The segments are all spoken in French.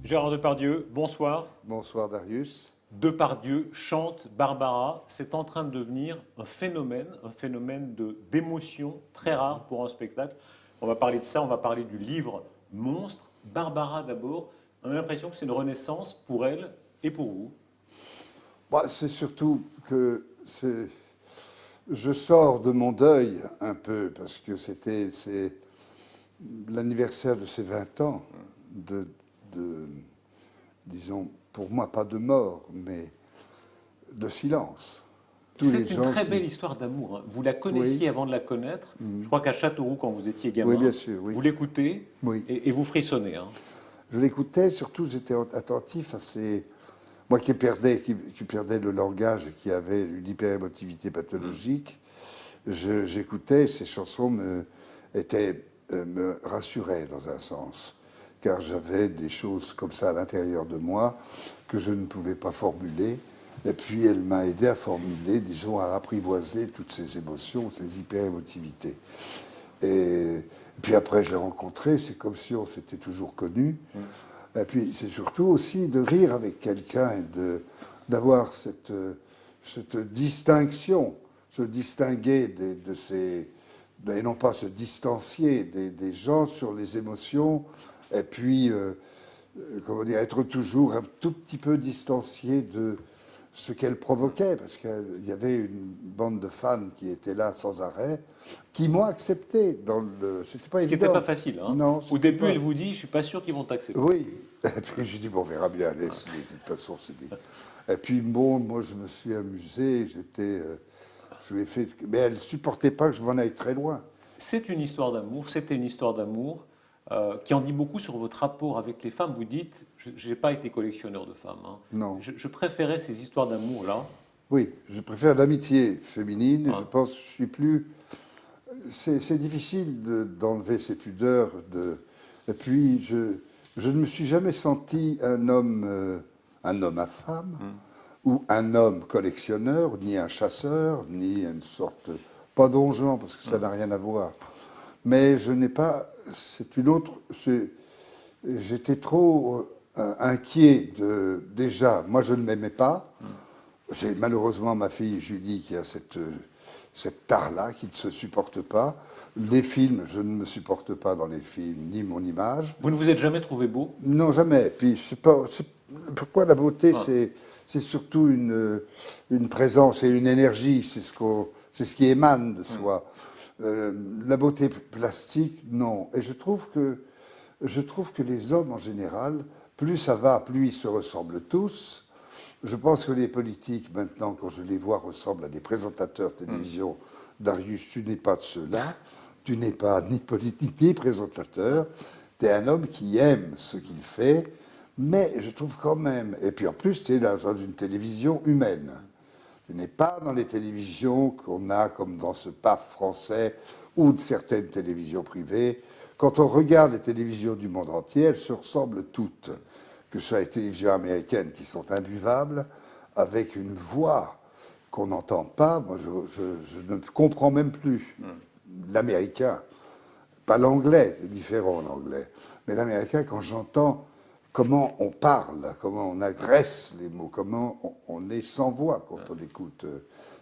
Gérard Depardieu, bonsoir. Bonsoir Darius. Depardieu chante Barbara. C'est en train de devenir un phénomène d'émotion très rare pour un spectacle. On va parler de ça, on va parler du livre Monstre. Barbara d'abord, on a l'impression que c'est une renaissance pour elle et pour vous. C'est surtout que je sors de mon deuil un peu, parce que c'est l'anniversaire de ses 20 ans, disons, pour moi, pas de mort, mais de silence. C'est une très belle histoire d'amour. Hein. Vous la connaissiez avant de la connaître. Je crois qu'à Châteauroux, quand vous étiez gamin, Oui, bien sûr, oui. vous l'écoutez Oui. et vous frissonnez. Hein. Je l'écoutais, surtout j'étais attentif à ces... Moi qui perdais le langage et qui avait une hyperémotivité pathologique, j'écoutais, ces chansons me rassuraient dans un sens, car j'avais des choses comme ça à l'intérieur de moi que je ne pouvais pas formuler. Et puis elle m'a aidé à formuler, disons, à apprivoiser toutes ces émotions, ces hyperémotivités. Et puis après je l'ai rencontré, c'est comme si on s'était toujours connus. Et puis c'est surtout aussi de rire avec quelqu'un et d'avoir cette distinction, se distinguer de ces... et non pas se distancier des gens sur les émotions, et puis, comment dire, être toujours un tout petit peu distancié de ce qu'elle provoquait, parce qu'il y avait une bande de fans qui étaient là sans arrêt, qui m'ont accepté dans le... C'est pas évident. Ce qui n'était pas facile. Hein. Non, au début, elle vous dit, je ne suis pas sûr qu'ils vont t'accepter. Oui, et puis j'ai dit, bon, on verra bien, laisse, de toute façon, c'est dit. Et puis, bon, moi, je me suis amusé, je lui ai fait... Mais elle ne supportait pas que je m'en aille très loin. C'est une histoire d'amour, c'était une histoire d'amour qui en dit beaucoup sur votre rapport avec les femmes. Vous dites, je n'ai pas été collectionneur de femmes. Hein. Non. Je préférais ces histoires d'amour-là. Oui, je préfère l'amitié féminine. Je pense que je suis plus... C'est difficile d'enlever ces pudeurs. Et puis, je ne me suis jamais senti un homme à femme, ou un homme collectionneur, ni un chasseur, ni une sorte... Pas donjon, parce que ça n'a rien à voir. Mais je n'ai pas... C'est une autre... J'étais trop inquiet de... Déjà, moi, je ne m'aimais pas. J'ai malheureusement ma fille Julie qui a cette tare-là, qui ne se supporte pas. Les films, je ne me supporte pas dans les films, ni mon image. Vous ne vous êtes jamais trouvé beau? Non, jamais. Puis, pourquoi la beauté, c'est surtout une présence et une énergie. C'est ce qui émane de soi. La beauté plastique, non. Et je trouve que les hommes, en général, plus ça va, plus ils se ressemblent tous. Je pense que les politiques, maintenant, quand je les vois, ressemblent à des présentateurs de télévision. Darius, tu n'es pas de ceux-là. Tu n'es pas ni politique ni présentateur. Tu es un homme qui aime ce qu'il fait, mais je trouve quand même... Et puis en plus, tu es dans une télévision humaine. Tu n'es pas dans les télévisions qu'on a, comme dans ce PAF français, ou de certaines télévisions privées. Quand on regarde les télévisions du monde entier, elles se ressemblent toutes. Que ce soit les télévisions américaines qui sont imbuvables, avec une voix qu'on n'entend pas. Moi, je ne comprends même plus l'américain. Pas l'anglais, c'est différent l'anglais. Mais l'américain, quand j'entends comment on parle, comment on agresse les mots, comment on est sans voix quand on écoute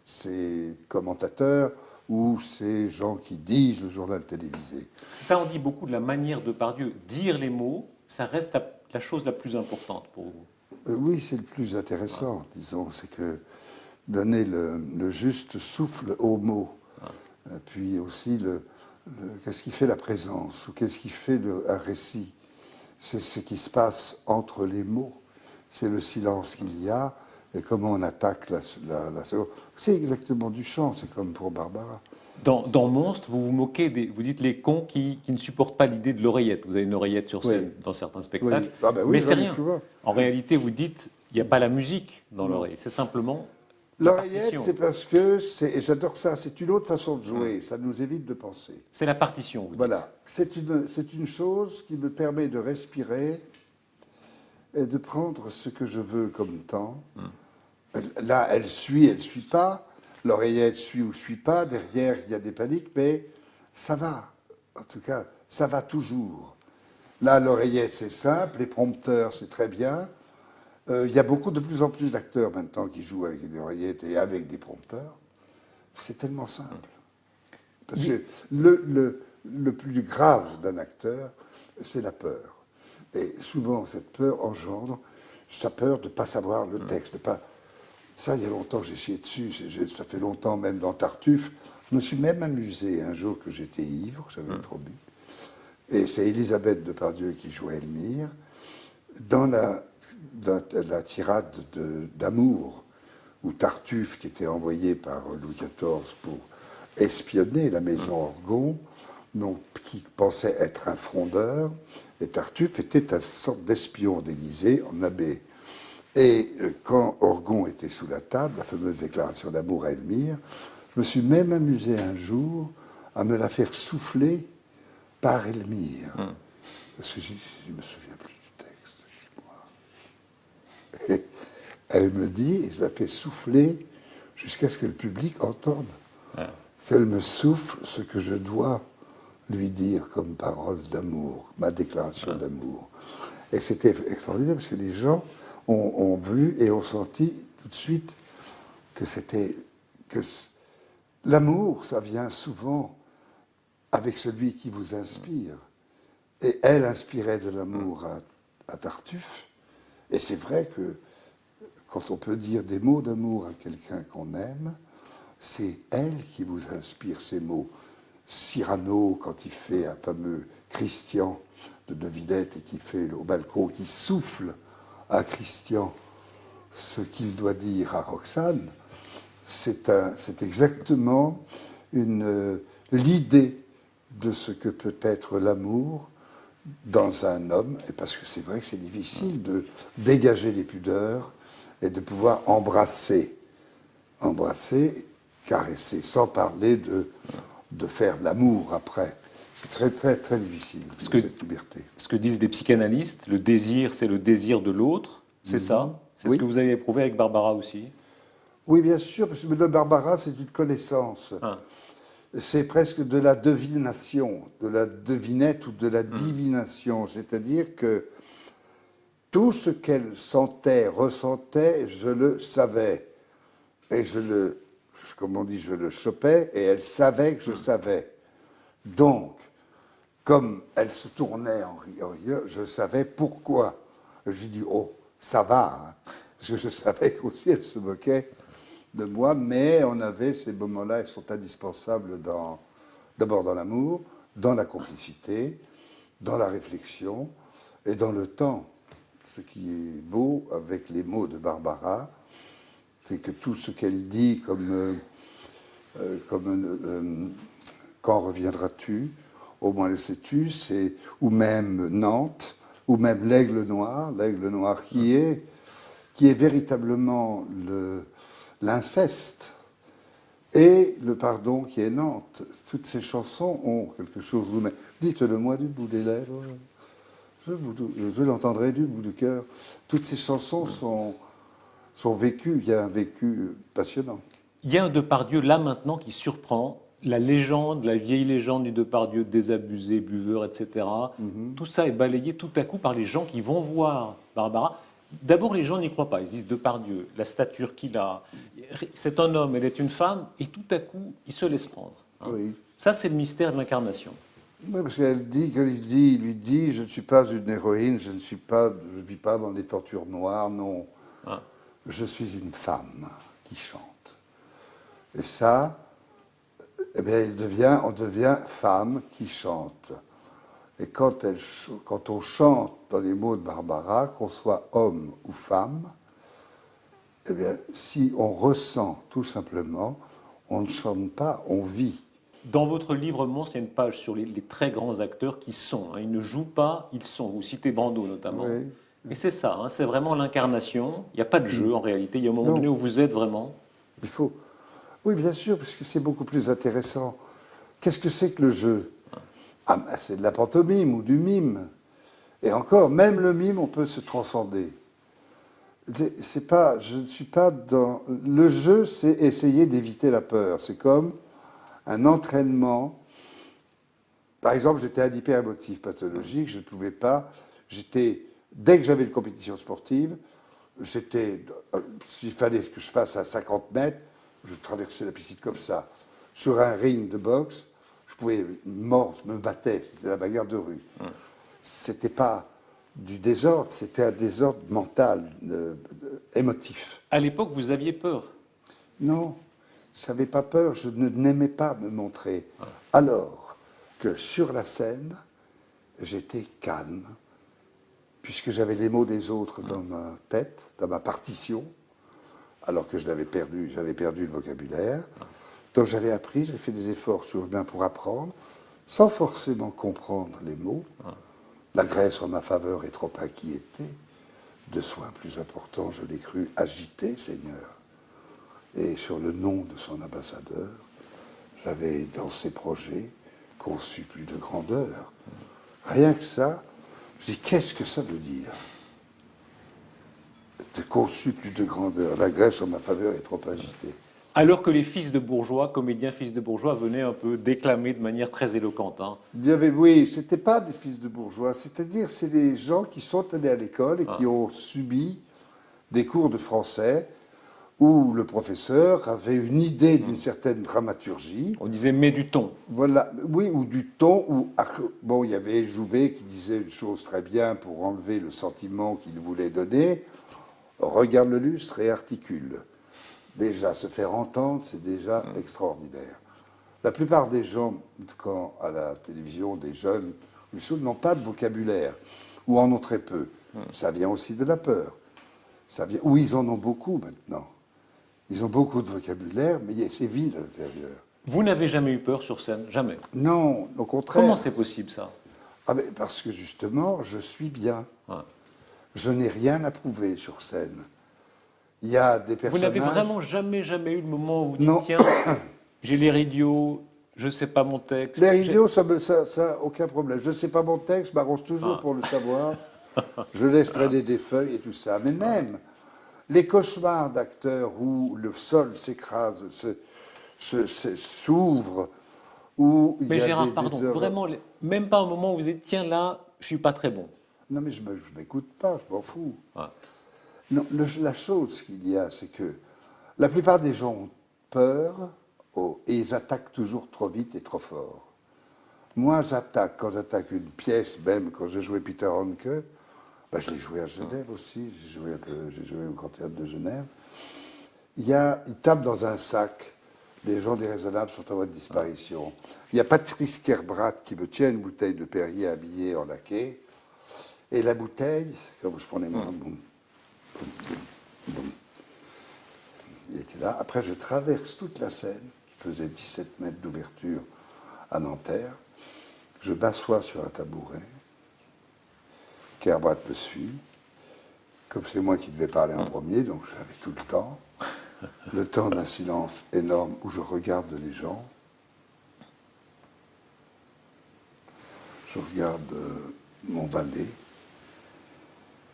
ces commentateurs ou ces gens qui disent le journal télévisé. Ça en dit beaucoup de la manière de Depardieu. Dire les mots, ça reste la chose la plus importante pour vous. Oui, c'est le plus intéressant, disons. C'est que donner le juste souffle aux mots. Et puis aussi, qu'est-ce qui fait la présence ou qu'est-ce qui fait un récit. C'est ce qui se passe entre les mots. C'est le silence qu'il y a et comment on attaque la seconde. C'est exactement du chant, c'est comme pour Barbara. Dans Monstre, vous vous moquez vous dites les cons qui ne supportent pas l'idée de l'oreillette. Vous avez une oreillette sur scène dans certains spectacles. Oui. Ah ben oui, mais c'est rien. En réalité, vous dites, il n'y a pas la musique dans l'oreille. C'est simplement l'oreillette, c'est parce que, et j'adore ça, c'est une autre façon de jouer. Ça nous évite de penser. C'est la partition. Voilà. C'est une chose qui me permet de respirer et de prendre ce que je veux comme temps. Là, elle suit pas. L'oreillette suit ou suit pas. Derrière, il y a des paniques, mais ça va. En tout cas, ça va toujours. Là, l'oreillette, c'est simple, les prompteurs, c'est très bien. Il y a de plus en plus d'acteurs maintenant qui jouent avec des oreillettes et avec des prompteurs. C'est tellement simple. Parce que le plus grave d'un acteur, c'est la peur. Et souvent, cette peur engendre sa peur de ne pas savoir le texte. Ça, il y a longtemps que j'ai chié dessus. Ça fait longtemps, même dans Tartuffe. Je me suis même amusé un jour que j'étais ivre, j'avais trop bu. Et c'est Elisabeth Depardieu qui jouait Elmire. Dans la tirade d'Amour, où Tartuffe, qui était envoyé par Louis XIV pour espionner la maison Orgon, donc, qui pensait être un frondeur, et Tartuffe était une sorte d'espion d'Élysée en abbé. Et quand Orgon était sous la table, la fameuse déclaration d'amour à Elmire, je me suis même amusé un jour à me la faire souffler par Elmire. Parce que je ne me souviens plus du texte. Et elle me dit, et je la fais souffler jusqu'à ce que le public entende. Qu'elle me souffle ce que je dois lui dire comme parole d'amour, ma déclaration d'amour. Et c'était extraordinaire parce que les gens ont vu et ont senti tout de suite que l'amour, ça vient souvent avec celui qui vous inspire. Et elle inspirait de l'amour à Tartuffe. Et c'est vrai que quand on peut dire des mots d'amour à quelqu'un qu'on aime, c'est elle qui vous inspire ces mots. Cyrano, quand il fait un fameux Christian de De Villette et qui fait au balcon, qui souffle à Christian ce qu'il doit dire à Roxane, c'est exactement l'idée de ce que peut être l'amour dans un homme, et parce que c'est vrai que c'est difficile de dégager les pudeurs et de pouvoir embrasser, caresser, sans parler de faire l'amour après. C'est très, très, très difficile, cette liberté. Ce que disent des psychanalystes, le désir, c'est le désir de l'autre, c'est ça? C'est ce que vous avez éprouvé avec Barbara aussi? Oui, bien sûr, parce que le Barbara, c'est une connaissance. C'est presque de la divination, de la devinette ou de la divination. C'est-à-dire que tout ce qu'elle sentait, ressentait, je le savais. Et comme on dit, je le chopais, et elle savait que je savais. Donc, comme elle se tournait en riant, je savais pourquoi. J'ai dit, oh, ça va, hein. Parce que je savais qu'aussi elle se moquait de moi, mais on avait ces moments-là, ils sont indispensables d'abord dans l'amour, dans la complicité, dans la réflexion et dans le temps. Ce qui est beau avec les mots de Barbara, c'est que tout ce qu'elle dit comme quand reviendras-tu, au moins le sais-tu, ou même Nantes, ou même l'aigle noir qui est véritablement l'inceste et le pardon qui est Nantes. Toutes ces chansons ont quelque chose de même. Dites-le-moi du bout des lèvres, je l'entendrai du bout du cœur. Toutes ces chansons sont vécues, il y a un vécu passionnant. Il y a un Depardieu là maintenant qui surprend. La légende, la vieille légende du Depardieu désabusé, buveur, etc. Tout ça est balayé tout à coup par les gens qui vont voir Barbara. D'abord, les gens n'y croient pas. Ils disent Depardieu, la stature qu'il a, c'est un homme, elle est une femme, et tout à coup, il se laisse prendre. Oui. Ça, c'est le mystère de l'incarnation. Oui, parce qu'il lui dit, je ne suis pas une héroïne, je ne vis pas dans les tentures noires, non. Je suis une femme qui chante. Et ça, eh bien, on devient femme qui chante. Et quand on chante dans les mots de Barbara, qu'on soit homme ou femme, eh bien, si on ressent tout simplement, on ne chante pas, on vit. Dans votre livre Monstre, il y a une page sur les très grands acteurs qui sont. Ils ne jouent pas, ils sont. Vous citez Brando notamment. Oui. Et c'est ça, c'est vraiment l'incarnation. Il n'y a pas de jeu en réalité. Il y a un moment donné où vous êtes vraiment. Il faut. Oui, bien sûr, parce que c'est beaucoup plus intéressant. Qu'est-ce que c'est que le jeu? C'est de la pantomime ou du mime. Et encore, même le mime, on peut se transcender. Je ne suis pas dans... Le jeu, c'est essayer d'éviter la peur. C'est comme un entraînement Par exemple, j'étais un hyper-émotif pathologique, je ne pouvais pas. Dès que j'avais une compétition sportive, s'il fallait que je fasse à 50 mètres, je traversais la piscine comme ça. Sur un ring de boxe, je pouvais mordre, me battais, c'était la bagarre de rue. C'était pas du désordre, c'était un désordre mental, émotif. À l'époque, vous aviez peur. Non, je n'avais pas peur, je n'aimais pas me montrer. Alors que sur la scène, j'étais calme, puisque j'avais les mots des autres dans ma tête, dans ma partition, alors que j'avais perdu le vocabulaire. Donc j'avais appris, j'ai fait des efforts surhumains pour apprendre, sans forcément comprendre les mots. La Grèce en ma faveur est trop inquiétée. De soins plus importants, je l'ai cru agité, Seigneur. Et sur le nom de son ambassadeur, j'avais dans ses projets conçu plus de grandeur. Rien que ça, je dis, qu'est-ce que ça veut dire? De conçu plus de grandeur. La Grèce en ma faveur est trop agitée. Alors que les fils de bourgeois, comédiens fils de bourgeois, venaient un peu déclamer de manière très éloquente. Hein. Oui, c'était pas des fils de bourgeois, c'est-à-dire c'est des gens qui sont allés à l'école et qui ont subi des cours de français où le professeur avait une idée d'une certaine dramaturgie. On disait mets du ton. Voilà, oui, ou du ton, bon, il y avait Jouvet qui disait une chose très bien pour enlever le sentiment qu'il voulait donner. Regarde le lustre et articule. Déjà, se faire entendre, c'est déjà extraordinaire. La plupart des gens, quand à la télévision, des jeunes, n'ont pas de vocabulaire, ou en ont très peu. Ça vient aussi de la peur. Ou ils en ont beaucoup maintenant. Ils ont beaucoup de vocabulaire, mais c'est vide à l'intérieur. Vous n'avez jamais eu peur sur scène? Jamais? Non, au contraire. Comment c'est possible, ça? Parce que justement, je suis bien. Ouais. Je n'ai rien à prouver sur scène. Il y a des personnages... Vous n'avez vraiment jamais eu le moment où vous dites, non. Tiens, j'ai l'air idiot, je ne sais pas mon texte. L'air idiot, ça, aucun problème. Je ne sais pas mon texte, je m'arrange toujours pour le savoir. Je laisse traîner des feuilles et tout ça. Mais même les cauchemars d'acteurs où le sol s'écrase, s'ouvre, où il Mais y a Gérard, des pardon, heures... vraiment, même pas un moment où vous dites, tiens, là, je ne suis pas très bon. Non, mais je ne m'écoute pas, je m'en fous. Ouais. Non, la chose qu'il y a, c'est que la plupart des gens ont peur et ils attaquent toujours trop vite et trop fort. Moi, quand j'attaque une pièce, même quand j'ai joué Peter Handke, je l'ai joué à Genève aussi, j'ai joué au Grand Théâtre de Genève. Ils tapent dans un sac, les gens déraisonnables sont en voie de disparition. Il y a Patrice Kerbrat qui me tient une bouteille de Perrier habillée en laqué, et la bouteille, comme je prenais mon... Il était là. Après, je traverse toute la scène, qui faisait 17 mètres d'ouverture à Nanterre. Je m'assois sur un tabouret. Kerbrat me suit. Comme c'est moi qui devais parler en premier, donc j'avais tout le temps d'un silence énorme où je regarde les gens. Je regarde mon valet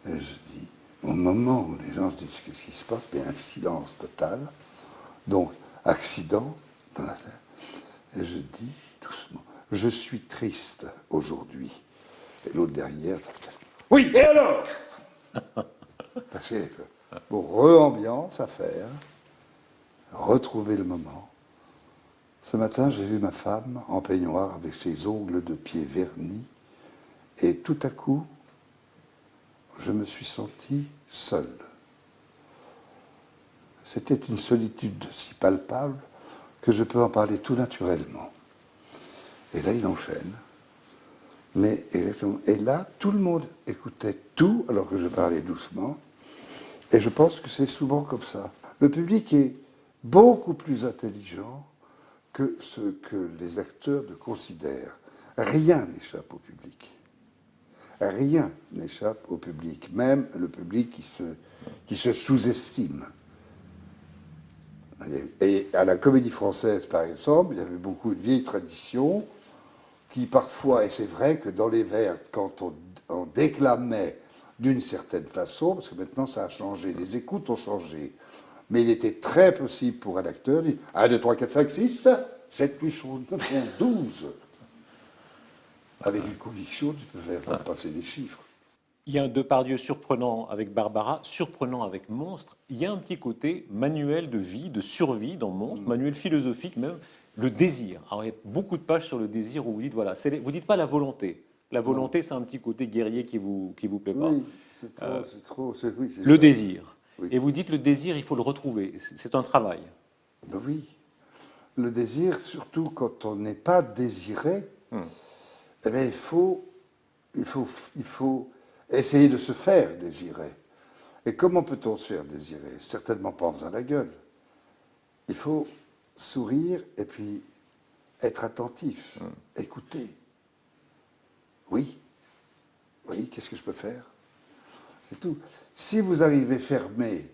et je dis, au moment où les gens se disent qu'est-ce qui se passe, il y a un silence total, donc accident dans la scène, et je dis doucement, je suis triste aujourd'hui. Et l'autre derrière, oui, et alors? Parce que, bon, re-ambiance à faire, retrouver le moment. Ce matin, j'ai vu ma femme en peignoir avec ses ongles de pied vernis, et tout à coup, je me suis senti seul. C'était une solitude si palpable que je peux en parler tout naturellement. Et là, il enchaîne. Et là, tout le monde écoutait tout alors que je parlais doucement. Et je pense que c'est souvent comme ça. Le public est beaucoup plus intelligent que ce que les acteurs ne considèrent. Rien n'échappe au public. Rien n'échappe au public, même le public qui se sous-estime. Et à la Comédie Française, par exemple, il y avait beaucoup de vieilles traditions qui parfois, et c'est vrai que dans les vers, quand on déclamait d'une certaine façon, parce que maintenant ça a changé, les écoutes ont changé, mais il était très possible pour un acteur de dire 1, 2, 3, 4, 5, 6, 7, 8, 9, 11, 12. Avec une conviction, tu peux faire passer des chiffres. Il y a un Depardieu surprenant avec Barbara, surprenant avec Monstre. Il y a un petit côté manuel de vie, de survie dans Monstre, manuel philosophique même, le désir. Alors il y a beaucoup de pages sur le désir où vous dites, voilà, vous dites pas la volonté. La volonté, c'est un petit côté guerrier qui vous plaît pas. Oui, c'est trop, oui, c'est Le ça. désir. Oui. Et vous dites, le désir, il faut le retrouver. C'est un travail. Ben oui. Le désir, surtout quand on n'est pas désiré, eh bien, il faut essayer de se faire désirer. Et comment peut-on se faire désirer? Certainement pas en faisant la gueule. Il faut sourire et puis être attentif, écouter. Oui, qu'est-ce que je peux faire? C'est tout. Si vous arrivez fermé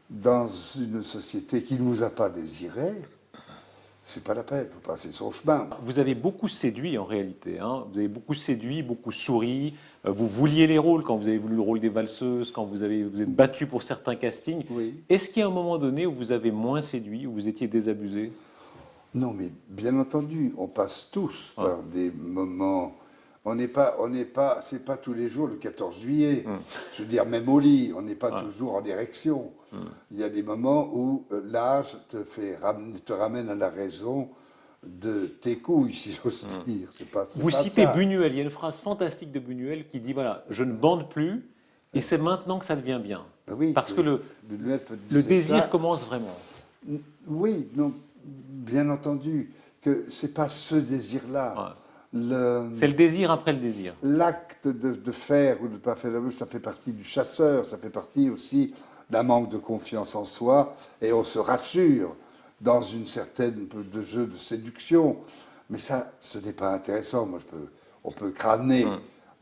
dans une société qui ne vous a pas désiré, c'est pas la peine, il faut passer son chemin. Vous avez beaucoup séduit en réalité. Hein. Vous avez beaucoup séduit, beaucoup souri. Vous vouliez les rôles quand vous avez voulu le rôle des valseuses, quand vous êtes battu pour certains castings. Oui. Est-ce qu'il y a un moment donné où vous avez moins séduit, où vous étiez désabusé? Non, mais bien entendu, on passe tous par des moments. C'est pas tous les jours le 14 juillet. Je veux dire, même au lit, on n'est pas toujours en érection. Il y a des moments où l'âge te ramène à la raison de tes couilles, si j'ose dire. Vous citez Buñuel, il y a une phrase fantastique de Buñuel qui dit, voilà, je ne bande plus, et c'est maintenant que ça devient bien. Oui, parce que le désir commence vraiment. Oui, non, bien entendu, que c'est pas ce désir-là. C'est le désir après le désir. L'acte de faire ou de ne pas faire l'amour, ça fait partie du chasseur, ça fait partie aussi d'un manque de confiance en soi, et on se rassure dans une certaine de jeu de séduction. Mais ça, ce n'est pas intéressant. On peut crâner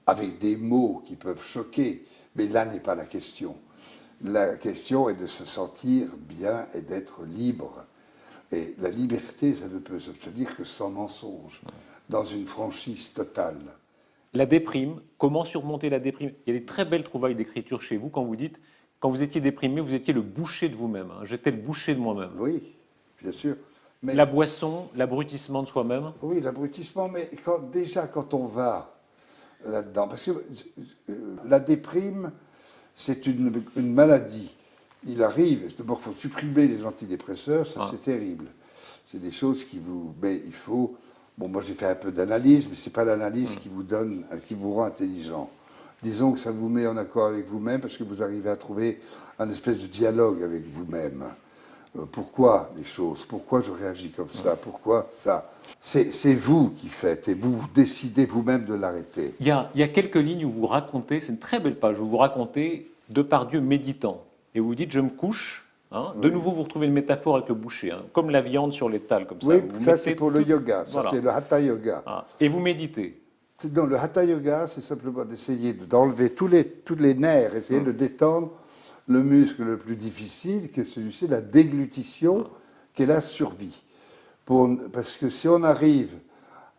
avec des mots qui peuvent choquer, mais là n'est pas la question. La question est de se sentir bien et d'être libre. Et la liberté, ça ne peut s'obtenir que sans mensonge, dans une franchise totale. La déprime, comment surmonter la déprime? Il y a des très belles trouvailles d'écriture chez vous quand vous dites, quand vous étiez déprimé, vous étiez le boucher de vous-même. Hein. J'étais le boucher de moi-même. Oui, bien sûr. Mais la boisson, l'abrutissement de soi-même? Oui, l'abrutissement, mais déjà quand on va là-dedans, parce que la déprime, c'est une maladie. Il arrive, d'abord il faut supprimer les antidépresseurs, ça c'est terrible. C'est des choses qui vous... Mais il faut... Bon, moi j'ai fait un peu d'analyse, mais ce n'est pas l'analyse qui vous rend intelligent. Disons que ça vous met en accord avec vous-même parce que vous arrivez à trouver un espèce de dialogue avec vous-même. Pourquoi les choses? Pourquoi je réagis comme ça? Pourquoi ça? C'est vous qui faites et vous décidez vous-même de l'arrêter. Il y a quelques lignes où vous racontez, c'est une très belle page, où vous racontez Depardieu méditant. Et vous dites, je me couche. Hein. De nouveau, vous retrouvez une métaphore avec le boucher, hein, comme la viande sur l'étal, comme ça. Oui, vous ça c'est pour le yoga, ça c'est le hatha yoga. Et vous méditez. Dans le hatha yoga, c'est simplement d'essayer d'enlever tous les nerfs, essayer de détendre le muscle le plus difficile, qui est celui-ci, la déglutition, qui est la survie. Parce que si on arrive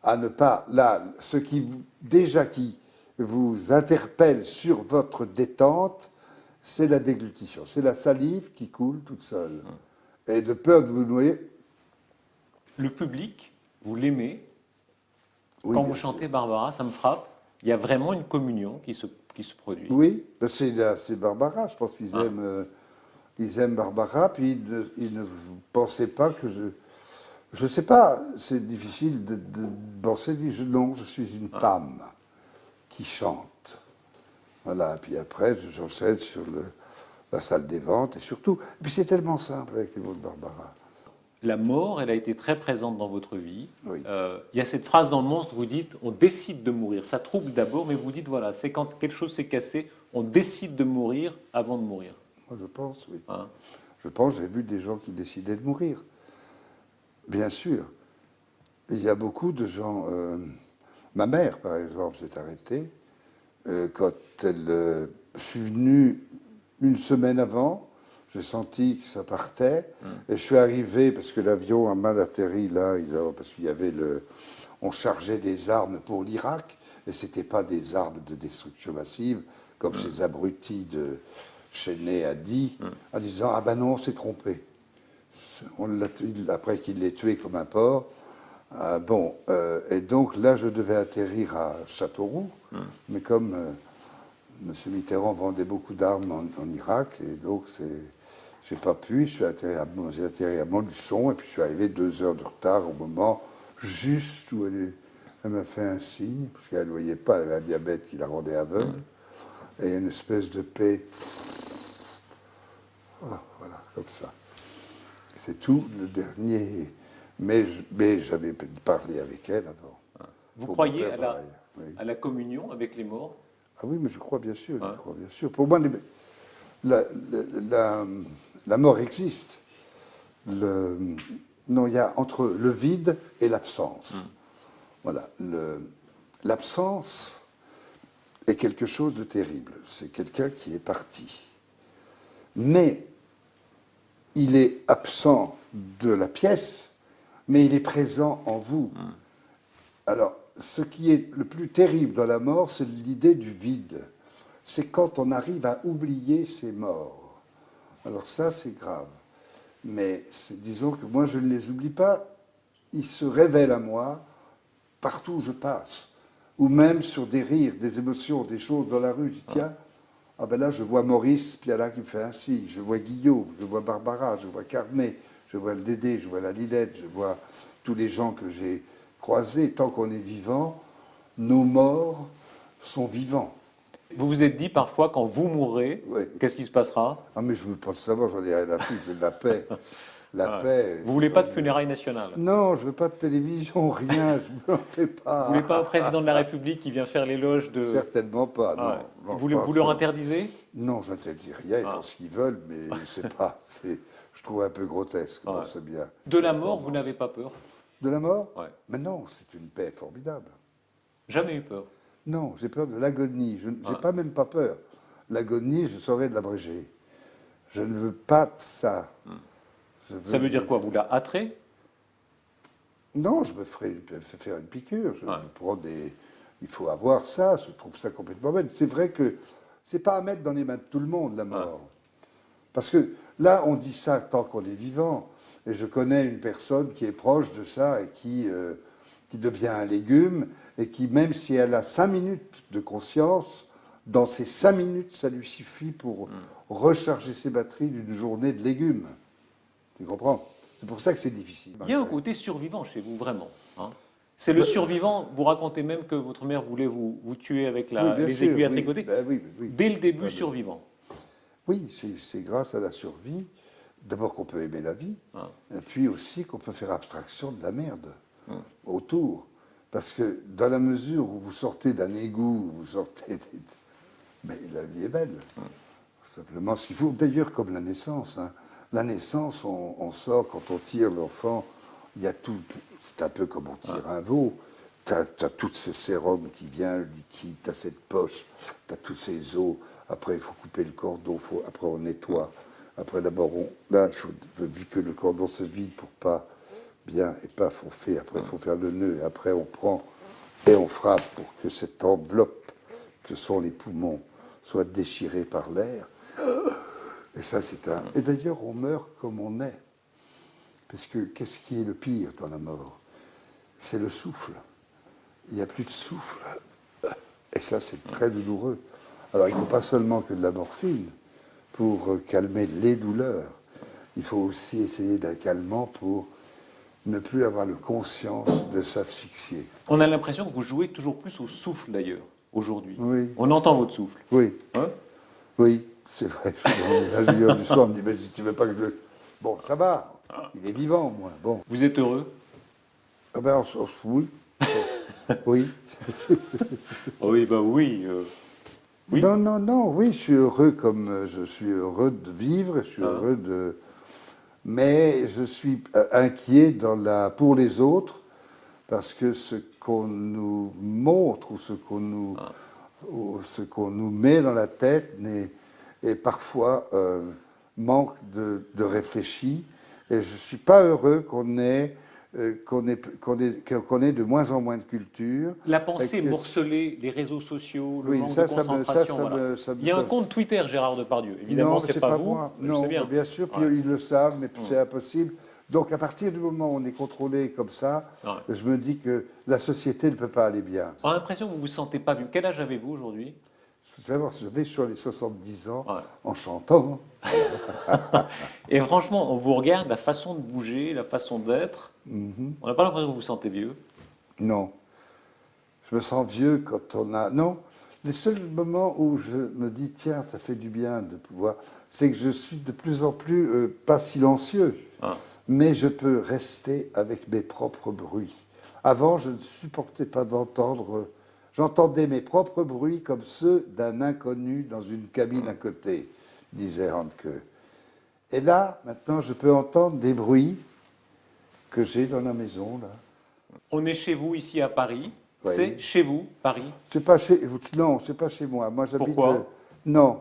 à ne pas... Là, ce qui vous interpelle sur votre détente, c'est la déglutition. C'est la salive qui coule toute seule. Et de peur de vous noyer... Le public, vous l'aimez. Oui, quand vous chantez Barbara, ça me frappe. Il y a vraiment une communion qui se produit. Oui, c'est Barbara. Je pense qu'ils aiment Barbara. Puis ils ne pensaient pas que je ne sais pas, c'est difficile de penser. Non, je suis une femme qui chante. Voilà, puis après, j'enchaîne sur la salle des ventes et surtout. Et puis c'est tellement simple avec les mots de Barbara. La mort, elle a été très présente dans votre vie. Oui. Il y a cette phrase dans le Monstre, vous dites, on décide de mourir. Ça trouble d'abord, mais vous dites, voilà, c'est quand quelque chose s'est cassé, on décide de mourir avant de mourir. Moi, je pense, oui. Hein? Je pense, j'ai vu des gens qui décidaient de mourir. Bien sûr. Il y a beaucoup de gens... ma mère, par exemple, s'est arrêtée. Quand je suis venu une semaine avant, j'ai senti que ça partait, et je suis arrivé, parce que l'avion a mal atterri là, parce qu'il y avait on chargeait des armes pour l'Irak, et ce n'était pas des armes de destruction massive, comme ces abrutis de Cheney a dit, en disant « Ah ben non, on s'est trompé ». Après qu'il l'ait tué comme un porc, Et donc là, je devais atterrir à Châteauroux, mais comme M. Mitterrand vendait beaucoup d'armes en Irak, et donc j'ai pas pu, j'ai atterri à Montluçon, et puis je suis arrivé 2 heures de retard au moment juste où elle m'a fait un signe, parce qu'elle ne voyait pas, elle avait un diabète qui la rendait aveugle, et une espèce de paix, voilà, comme ça. C'est tout, le dernier. Mais j'avais parlé avec elle avant. Vous Pour croyez mon père, pareil, oui. à la communion avec les morts? Ah oui, mais je crois bien sûr, Ouais. je crois bien sûr. Pour moi, la mort existe. Non, il y a entre le vide et l'absence. Voilà. L'absence est quelque chose de terrible. C'est quelqu'un qui est parti. Mais il est absent de la pièce, mais il est présent en vous. Alors, ce qui est le plus terrible dans la mort, c'est l'idée du vide. C'est quand on arrive à oublier ses morts. Alors ça, c'est grave. Mais disons que moi, je ne les oublie pas. Ils se révèlent à moi partout où je passe. Ou même sur des rires, des émotions, des choses dans la rue. Je dis, tiens, ah ben là, je vois Maurice Piala qui me fait un signe. Je vois Guillaume, je vois Barbara, je vois Carmé, je vois le Dédé, je vois la Lilette, je vois tous les gens que j'ai croisés. Tant qu'on est vivant, nos morts sont vivants. Vous vous êtes dit parfois, quand vous mourrez, Oui. qu'est-ce qui se passera? Ah mais je ne veux pas le savoir, j'en ai rien à foutre, je veux de la paix. La paix. Vous voulez pas de funérailles nationales? Non, je veux pas de télévision, rien, je n'en fais pas. Vous voulez pas un président de la République qui vient faire l'éloge de... Certainement pas, non. Ah ouais. Non, Vous, je pense vous leur que- interdisez? Non, je n'interdis rien, ils font ce qu'ils veulent, mais c'est pas. Je trouve un peu grotesque, Ouais. bon, c'est bien. De la mort, vous n'avez pas peur? De la mort? Ouais. Mais non, c'est une paix formidable. Jamais eu peur. Non, j'ai peur de l'agonie. Je n'ai pas même pas peur. L'agonie, je saurais de l'abréger. Je ne veux pas de ça. Ça veut dire quoi? Vous la hâterez? Non, je me ferai faire une piqûre. Je prends il faut avoir ça. Je trouve ça complètement bête. C'est vrai que c'est pas à mettre dans les mains de tout le monde, la mort. Parce que là, on dit ça tant qu'on est vivant. Et je connais une personne qui est proche de ça et qui devient un légume et qui, même si elle a 5 minutes de conscience, dans ces 5 minutes, ça lui suffit pour recharger ses batteries d'une journée de légumes. Tu comprends? C'est pour ça que c'est difficile. Il y a un côté survivant chez vous, vraiment. Hein. C'est le survivant. Vous racontez même que votre mère voulait vous tuer avec Oui, bien les sûr, aiguilles à oui. tricoter. Ben oui, oui. Dès le début, Ben, survivant. Oui, c'est grâce à la survie, d'abord qu'on peut aimer la vie, et puis aussi qu'on peut faire abstraction de la merde autour. Parce que dans la mesure où vous sortez d'un égout, vous sortez... Mais la vie est belle. Simplement, ce qu'il faut, d'ailleurs, comme la naissance. Hein. La naissance, on sort, quand on tire l'enfant, il y a tout... C'est un peu comme on tire un veau. Tu as tout ce sérum qui vient, le liquide, tu as cette poche, tu as tous ces os. Après, il faut couper le cordon, après on nettoie. Après, d'abord, là, vu que le cordon se vide pour pas bien, et paf, on fait. Après, il faut faire le nœud. Et après, on prend et on frappe pour que cette enveloppe, que sont les poumons, soit déchirée par l'air. Et ça, c'est un... Et d'ailleurs, on meurt comme on est. Parce que qu'est-ce qui est le pire dans la mort? C'est le souffle. Il n'y a plus de souffle. Et ça, c'est très douloureux. Alors, il ne faut pas seulement que de la morphine pour calmer les douleurs. Il faut aussi essayer d'un calmant pour ne plus avoir la conscience de s'asphyxier. On a l'impression que vous jouez toujours plus au souffle, d'ailleurs, aujourd'hui. Oui. On entend votre souffle. Oui, Hein? oui, c'est vrai. Je suis dans les ingénieurs du son, on me dit, mais si tu veux pas que je... Bon, ça va, il est vivant, moi. Bon. Vous êtes heureux? Ah ben, oui. Oui. Oui, bah oui. Oui. Non, non, non, oui, je suis heureux comme je suis heureux de vivre, je suis heureux de... Mais je suis inquiet pour les autres, parce que ce qu'on nous montre ou ce qu'on nous met dans la tête est parfois manque de réfléchi. Et je ne suis pas heureux qu'on ait de moins en moins de culture. La pensée morcelée, les réseaux sociaux, le Oui, manque ça, de ça me- concentration. ça voilà. me- ça me- Il y a un compte Twitter, Gérard Depardieu. Évidemment, Non, c'est pas vous. moi. Je Non, sais bien. bien sûr, puis Ouais. ils le savent, mais c'est impossible. Donc à partir du moment où on est contrôlé comme ça, Ouais. je me dis que la société ne peut pas aller bien. On a l'impression que vous ne vous sentez pas vu. Quel âge avez-vous aujourd'hui? Je vais sur les 70 ans Ouais. en chantant. Et franchement, on vous regarde, la façon de bouger, la façon d'être, on n'a pas l'impression que vous vous sentez vieux. Non. Je me sens vieux quand on a... Non, les seuls moments où je me dis, tiens, ça fait du bien de pouvoir... C'est que je suis de plus en plus, pas silencieux, Ah. mais je peux rester avec mes propres bruits. Avant, je ne supportais pas d'entendre... J'entendais mes propres bruits comme ceux d'un inconnu dans une cabine à côté, disait Handke. Et là, maintenant, je peux entendre des bruits que j'ai dans la maison, là. On est chez vous ici à Paris. Oui. C'est chez vous, Paris. C'est pas chez... Non, c'est pas chez moi. Moi, j'habite... Pourquoi Non.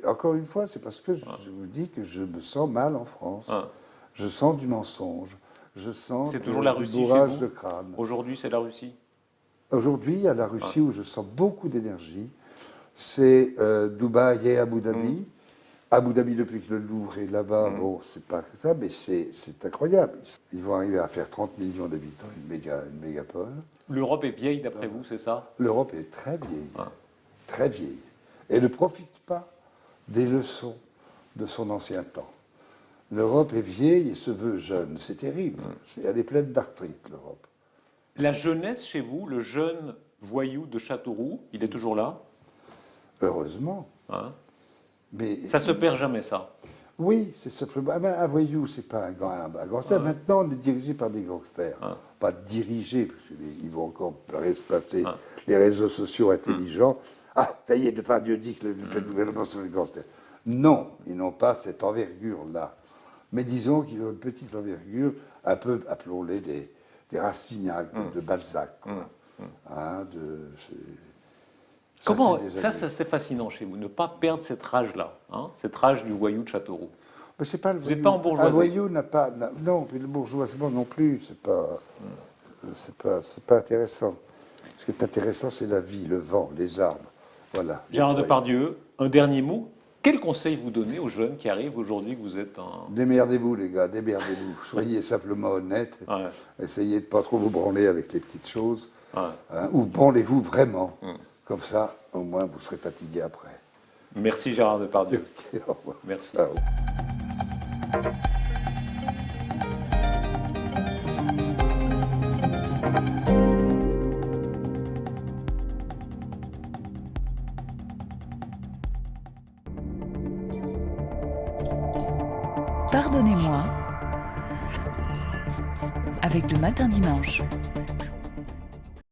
Encore une fois, c'est parce que je vous dis que je me sens mal en France. Ah. Je sens du mensonge. Je sens C'est toujours la du Russie chez bourrage vous de crâne. Aujourd'hui, c'est la Russie. Aujourd'hui, il y a la Russie où je sens beaucoup d'énergie. C'est Dubaï et Abu Dhabi. Abu Dhabi, depuis que le Louvre est là-bas, bon, c'est pas ça, mais c'est incroyable. Ils vont arriver à faire 30 millions d'habitants, une mégapole. L'Europe est vieille d'après vous, c'est ça? L'Europe est très vieille, Ah. très vieille. Elle ne profite pas des leçons de son ancien temps. L'Europe est vieille et se veut jeune. C'est terrible. Elle est pleine d'arthrite, l'Europe. La jeunesse chez vous, le jeune voyou de Châteauroux, il est toujours là? Heureusement. Hein? Mais Ça se perd jamais, ça. oui, c'est simplement. Un voyou, c'est pas un gangster. Maintenant, on est dirigé par des gangsters. Pas dirigé, parce qu'ils vont encore se passer les réseaux sociaux intelligents. Ah, ça y est, Depardieu dit que le gouvernement sont des gangsters. Non, ils n'ont pas cette envergure-là. Mais disons qu'ils ont une petite envergure, un peu, appelons-les des Rastignac, de Balzac. Quoi. Hein, Comment ça, c'est fascinant chez vous, ne pas perdre cette rage-là, hein, cette rage du voyou de Châteauroux. Mais c'est pas le Vous voyou. n'êtes pas en bourgeoisie. Un voyou n'a pas... Non, puis le bourgeoisement non plus, c'est pas intéressant. Ce qui est intéressant, c'est la vie, le vent, les arbres. Voilà. Gérard Depardieu, un dernier mot. Quel conseil vous donnez aux jeunes qui arrivent aujourd'hui que vous êtes un... Démerdez-vous, les gars, démerdez-vous. Soyez simplement honnêtes. Ouais. Essayez de ne pas trop vous branler avec les petites choses. Ouais. Hein, ou branlez-vous vraiment. Comme ça, au moins, vous serez fatigué après. Merci Gérard Depardieu. Au revoir. Merci. Ciao. Pardonnez-moi avec le matin dimanche.